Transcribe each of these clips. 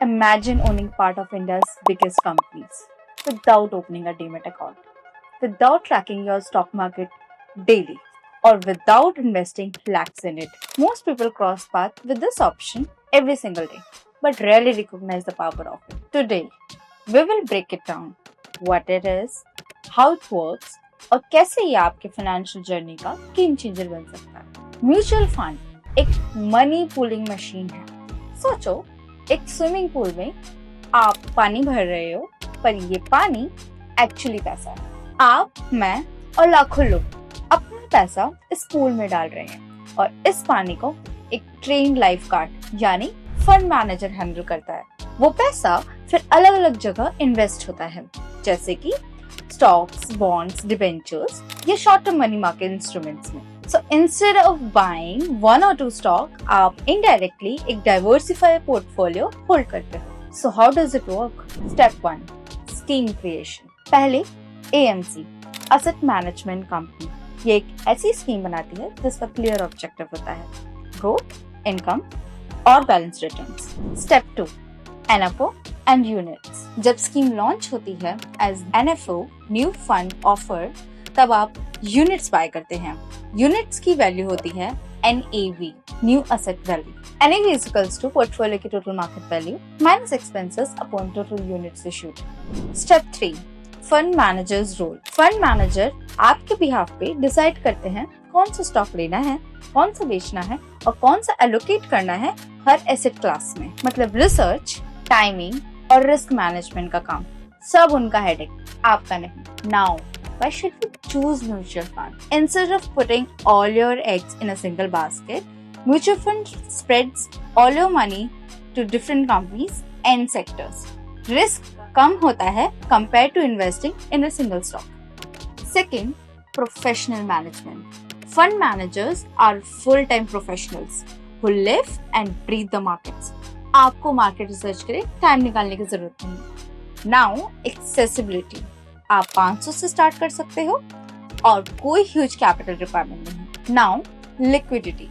Imagine owning part of India's biggest companies without opening a Demat account, without tracking your stock market daily, or without investing lakhs in it. Most people cross paths with this option every single day, but rarely recognize the power of it. Today, we will break it down, what it is, how it works, और कैसे ये आपके financial journey का game changer बन सकता है। Mutual fund एक money pooling machine है। सोचो, एक स्विमिंग पूल में आप पानी भर रहे हो, पर ये पानी एक्चुअली पैसा है। आप, मैं और लाखों लोग अपना पैसा इस पूल में डाल रहे हैं और इस पानी को एक ट्रेन्ड लाइफ गार्ड यानी फंड मैनेजर हैंडल करता है। वो पैसा फिर अलग अलग जगह इन्वेस्ट होता है, जैसे कि स्टॉक्स, बॉन्ड्स, डिबेंचर्स या short term money market instruments में। So instead of buying one or two stock, आप indirectly एक diversified portfolio hold करते हो। So how does it work? Step 1, scheme creation। पहले AMC, Asset Management Company, ये एक ऐसी स्कीम बनाती है जिसका क्लियर ऑब्जेक्टिव होता है ग्रोथ, इनकम और balance returns. Step 2, NFO and units. जब स्कीम लॉन्च होती है as NFO, new fund offer, तब आप यूनिट्स बाय करते हैं। यूनिट्स की वैल्यू होती है NAV, new asset value. NAV is equals to portfolio की total market value minus expenses upon total units issued. Step 3, fund managers role. Fund manager आपके behalf पे डिसाइड करते हैं कौन सा स्टॉक लेना है, कौन सा बेचना है और कौन सा एलोकेट करना है हर एसेट क्लास में। मतलब रिसर्च, टाइमिंग और रिस्क मैनेजमेंट का काम सब उनका हेडेक, आपका नहीं। Now why should we choose mutual fund? Instead of putting all your eggs in a single basket, mutual fund spreads all your money to different companies and sectors. Risk कम होता है compared to investing in a single stock. Second, professional management. Fund managers are full-time professionals who live and breathe the markets. आपको market research के लिए time निकालने की जरूरत नहीं। Now, accessibility. आप 500 से स्टार्ट कर सकते हो और कोई ह्यूज कैपिटल रिक्वायरमेंट नहीं। Now liquidity,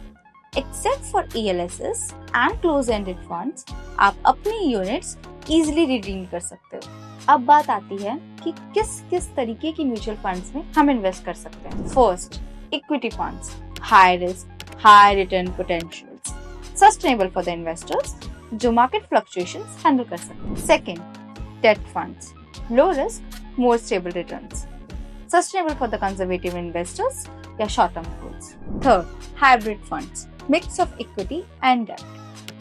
except for ELSs and close ended funds, आप अपनी यूनिट्स इजीली रिडीम कर सकते हो। अब बात आती है कि किस किस तरीके की म्यूचुअल फंड्स में हम इन्वेस्ट कर सकते हैं। First, equity funds, high risk high return potentials, sustainable for the investors जो मार्केट फ्लक्चुएशंस हैंडल कर सकते हैं। Second, date funds, low risk, more stable returns, sustainable for the conservative investors या short term goals. Third, hybrid funds, mix of equity and debt,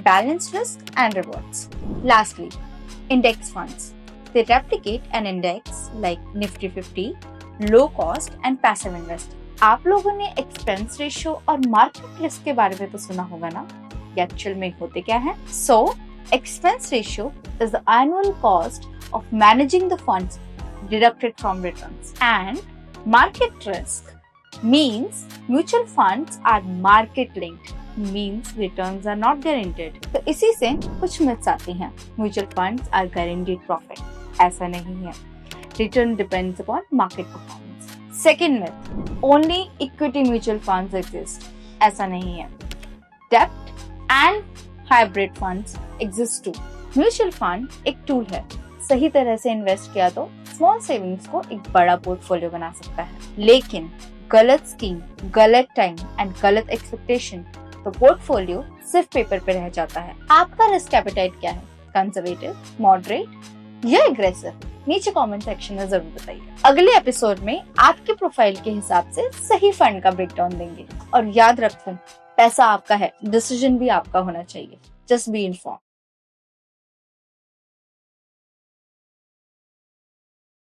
balanced risk and rewards. Lastly, index funds, they replicate an index like Nifty 50, low cost and passive investing. आप लोगों ने expense ratio और market risk के बारे में तो सुना होगा ना, ये actual में होते क्या है? So, expense ratio is the annual cost of managing the funds deducted from returns, and market risk means mutual funds are market linked, means returns are not guaranteed. तो इसी से कुछ myths आती हैं। Mutual funds are guaranteed profit, ऐसा नहीं है। Return depends upon market performance. Second myth, only equity mutual funds exist, ऐसा नहीं है। Debt and hybrid funds exist too. Mutual fund एक टूल है, सही तरह से इन्वेस्ट किया तो स्मॉल सेविंग्स को एक बड़ा पोर्टफोलियो बना सकता है, लेकिन गलत स्कीम, गलत टाइम एंड गलत एक्सपेक्टेशन तो पोर्टफोलियो सिर्फ पेपर पे रह जाता है। आपका रिस्क एपेटाइट क्या है? कंजर्वेटिव, मॉडरेट या एग्रेसिव? नीचे कमेंट सेक्शन में जरूर बताइए। अगले एपिसोड में आपके प्रोफाइल के हिसाब से सही फंड का ब्रेकडाउन देंगे। और याद रखो, पैसा आपका है, डिसीजन भी आपका होना चाहिए। Just be inform.